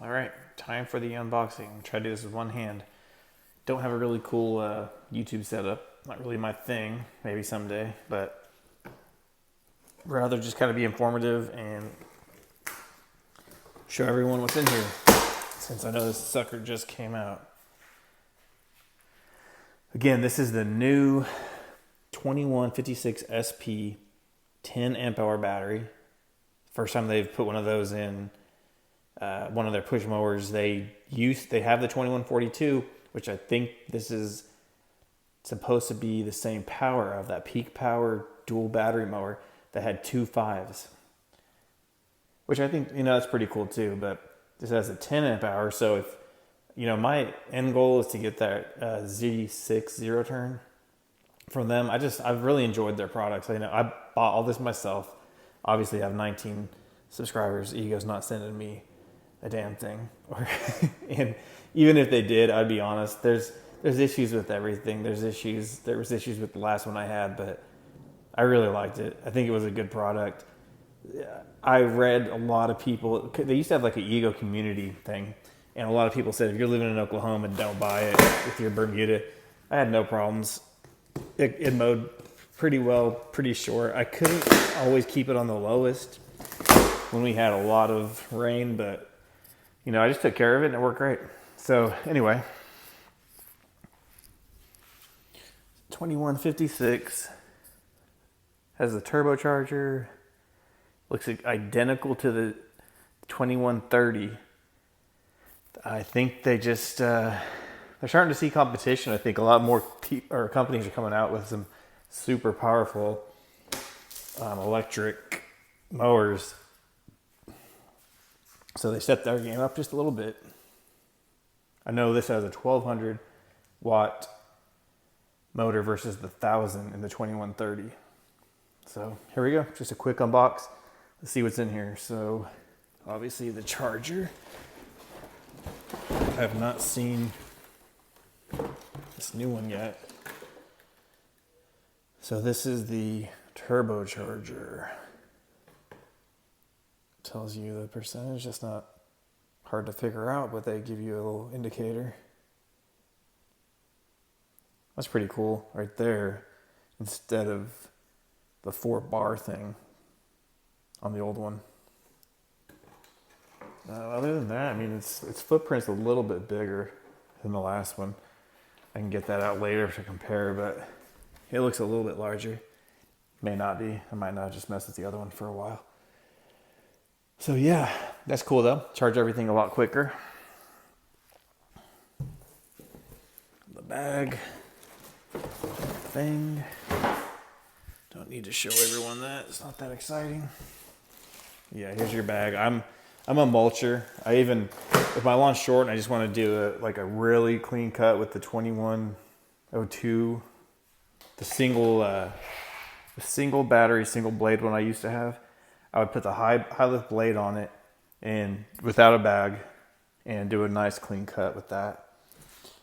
All right, time for the unboxing. I'm try to do this with one hand. Don't have a really cool YouTube setup. Not really my thing. Maybe someday, but rather just kind of be informative and show everyone what's in here. Since I know this sucker just came out. Again, this is the new 2156SP 10 amp hour battery. First time they've put one of those in one of their push mowers. They have the 2142, which I think this is supposed to be the same power of that peak power dual battery mower that had 2 5s, which I think, that's pretty cool too. But this has a 10 amp hour. So if, my end goal is to get that Z6 zero turn from them. I've really enjoyed their products. I bought all this myself. Obviously I have 19 subscribers. Ego's not sending me a damn thing. And even if they did, I'd be honest, there's issues with everything. There was issues with the last one I had, but I really liked it. I think it was a good product. I read a lot of people, they used to have like an EGO community thing, and a lot of people said if you're living in Oklahoma, don't buy it with your Bermuda. I had no problems. It mowed pretty well, pretty short. I couldn't always keep it on the lowest when we had a lot of rain, but I just took care of it and it worked great. So anyway, 2156 has the turbocharger. Looks identical to the 2130. I think they just they're starting to see competition. I think a lot more companies are coming out with some super powerful electric mowers. So they stepped their game up just a little bit. I know this has a 1200 watt motor versus the 1000 in the 2130. So here we go, just a quick unbox. Let's see what's in here. So obviously the charger. I have not seen this new one yet. So this is the Turbocharger. Tells you the percentage. That's not hard to figure out, but they give you a little indicator. That's pretty cool right there, instead of the 4-bar thing on the old one. Other than that, its footprint's a little bit bigger than the last one. I can get that out later to compare, but it looks a little bit larger. May not be. I might not just mess with the other one for a while. So yeah, that's cool though. Charge everything a lot quicker. The bag thing. Don't need to show everyone that. It's not that exciting. Yeah, here's your bag. I'm a mulcher. If my lawn's short and I just want to do a really clean cut with the 2102, the single battery, single blade one I used to have, I would put the high lift blade on it and without a bag and do a nice clean cut with that.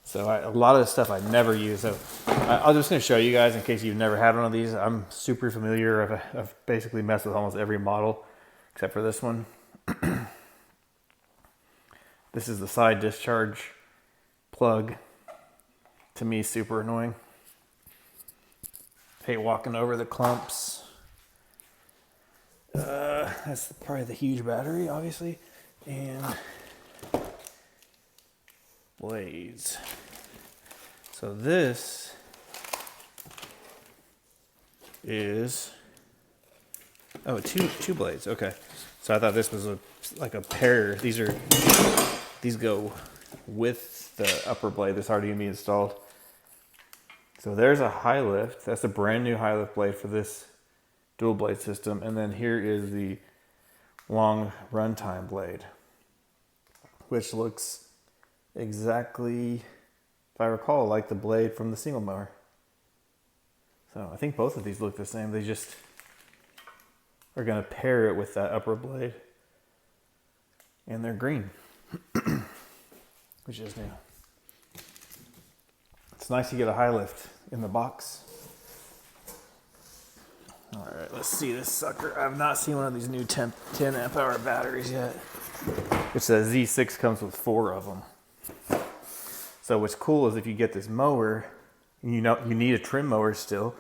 So a lot of the stuff I never use. So I'm just going to show you guys in case you've never had one of these. I'm super familiar. I've basically messed with almost every model except for this one. This is the side discharge plug. To me, super annoying. Hate walking over the clumps. That's probably the huge battery, obviously, and blades. So this is two blades. Okay, so I thought this was like a pair. These go with the upper blade that's already gonna be installed. So there's a high lift. That's a brand new high lift blade for this dual blade system. And then here is the long runtime blade, which looks exactly, if I recall, like the blade from the single mower. So I think both of these look the same. They just are going to pair it with that upper blade. And they're green, which is new. It's nice to get a high lift in the box. All right, let's see this sucker. I've not seen one of these new 10 amp hour batteries yet. which the Z6 comes with 4 of them. So what's cool is if you get this mower, and you know you need a trim mower still,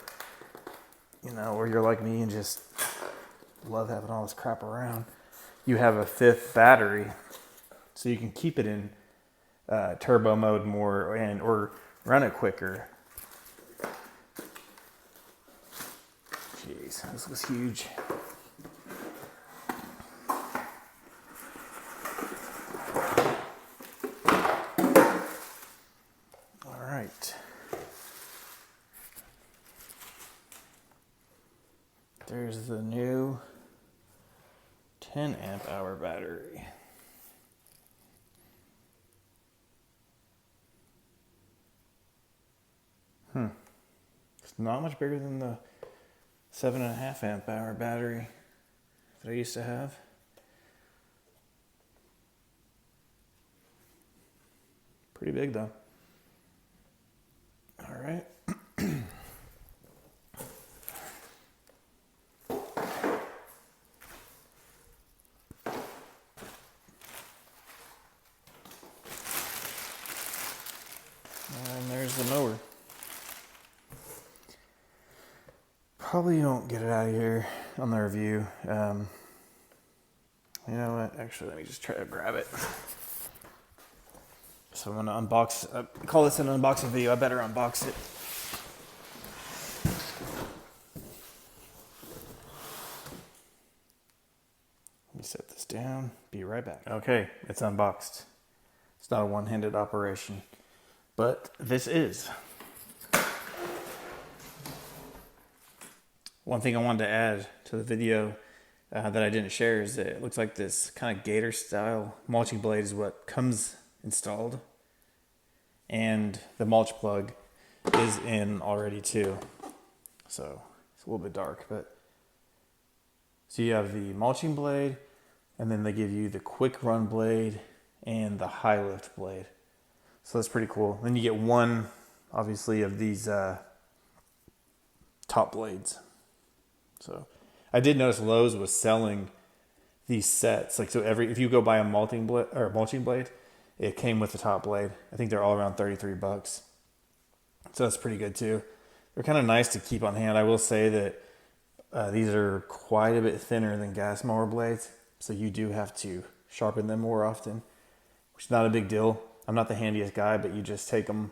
you know, or you're like me and just love having all this crap around, you have a 5th battery, so you can keep it in turbo mode more and or run it quicker. Jeez, this was huge. All right. There's the new 10 amp hour battery. It's not much bigger than the 7.5 amp hour battery that I used to have. Pretty big though. All right. And there's the mower. Probably won't get it out of here on the review. You know what? Actually, let me just try to grab it. So I'm gonna unbox. Call this an unboxing video. I better unbox it. Let me set this down. Be right back. Okay, it's unboxed. It's not a one-handed operation, but this is. One thing I wanted to add to the video that I didn't share is that it looks like this kind of gator style mulching blade is what comes installed. And the mulch plug is in already too. So it's a little bit dark, but so you have the mulching blade, and then they give you the quick run blade and the high lift blade. So that's pretty cool. Then you get one, obviously, of these top blades. So I did notice Lowe's was selling these sets. Like, so if you go buy a mulching blade, it came with the top blade. I think they're all around $33. So that's pretty good too. They're kind of nice to keep on hand. I will say that these are quite a bit thinner than gas mower blades. So you do have to sharpen them more often, which is not a big deal. I'm not the handiest guy, but you just take them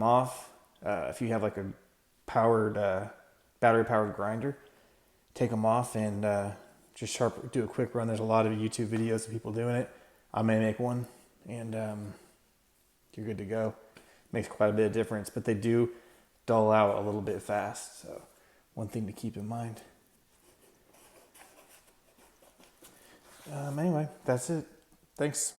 off. If you have like a battery powered grinder, take them off and just do a quick run. There's a lot of YouTube videos of people doing it. I may make one, and you're good to go. Makes quite a bit of difference, but they do dull out a little bit fast. So one thing to keep in mind. Anyway, that's it. Thanks.